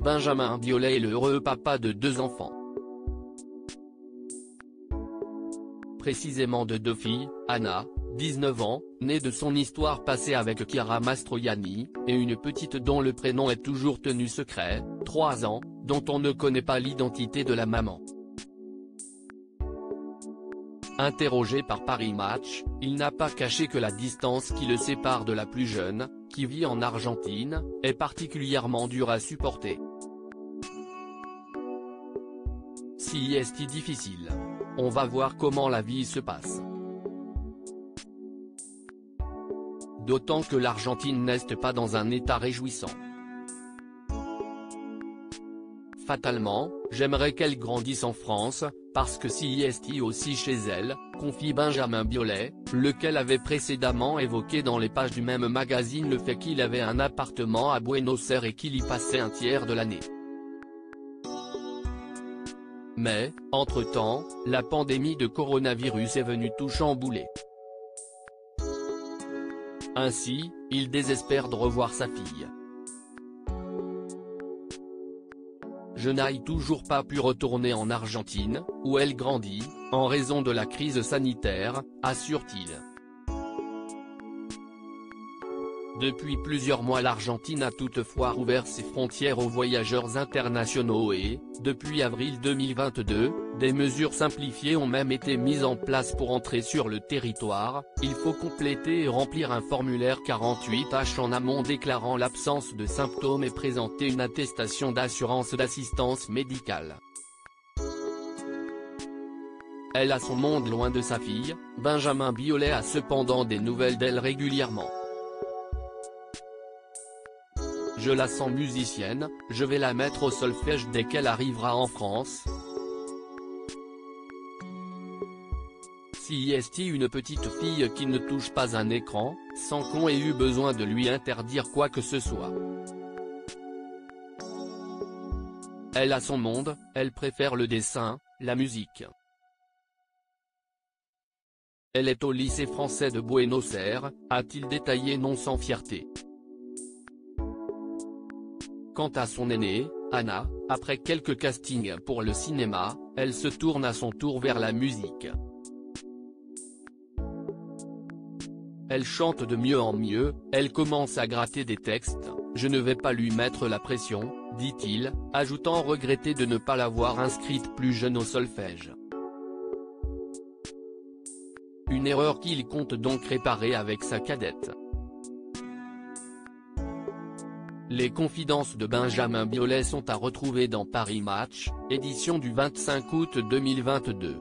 Benjamin Biolay est le heureux papa de 2 enfants. Précisément de 2 filles, Anna, 19 ans, née de son histoire passée avec Chiara Mastroianni, et une petite dont le prénom est toujours tenu secret, 3 ans, dont on ne connaît pas l'identité de la maman. Interrogé par Paris Match, il n'a pas caché que la distance qui le sépare de la plus jeune, qui vit en Argentine, est particulièrement dure à supporter. Si est difficile. On va voir comment la vie se passe. D'autant que l'Argentine n'est pas dans un état réjouissant. Fatalement, j'aimerais qu'elle grandisse en France, parce que si est aussi chez elle, confie Benjamin Biolay, lequel avait précédemment évoqué dans les pages du même magazine le fait qu'il avait un appartement à Buenos Aires et qu'il y passait un tiers de l'année. Mais, entre-temps, la pandémie de coronavirus est venue tout chambouler. Ainsi, il désespère de revoir sa fille. Je n'ai toujours pas pu retourner en Argentine, où elle grandit, en raison de la crise sanitaire, assure-t-il. Depuis plusieurs mois l'Argentine a toutefois rouvert ses frontières aux voyageurs internationaux et, depuis avril 2022, des mesures simplifiées ont même été mises en place pour entrer sur le territoire. Il faut compléter et remplir un formulaire 48H en amont déclarant l'absence de symptômes et présenter une attestation d'assurance d'assistance médicale. Elle a son monde loin de sa fille. Benjamin Biolay a cependant des nouvelles d'elle régulièrement. Je la sens musicienne, je vais la mettre au solfège dès qu'elle arrivera en France. Si est une petite fille qui ne touche pas un écran, sans qu'on ait eu besoin de lui interdire quoi que ce soit. Elle a son monde, elle préfère le dessin, la musique. Elle est au lycée français de Buenos Aires, a-t-il détaillé non sans fierté. Quant à son aînée, Anna, après quelques castings pour le cinéma, elle se tourne à son tour vers la musique. Elle chante de mieux en mieux, elle commence à gratter des textes, je ne vais pas lui mettre la pression, dit-il, ajoutant regretter de ne pas l'avoir inscrite plus jeune au solfège. Une erreur qu'il compte donc réparer avec sa cadette. Les confidences de Benjamin Biolay sont à retrouver dans Paris Match, édition du 25 août 2022.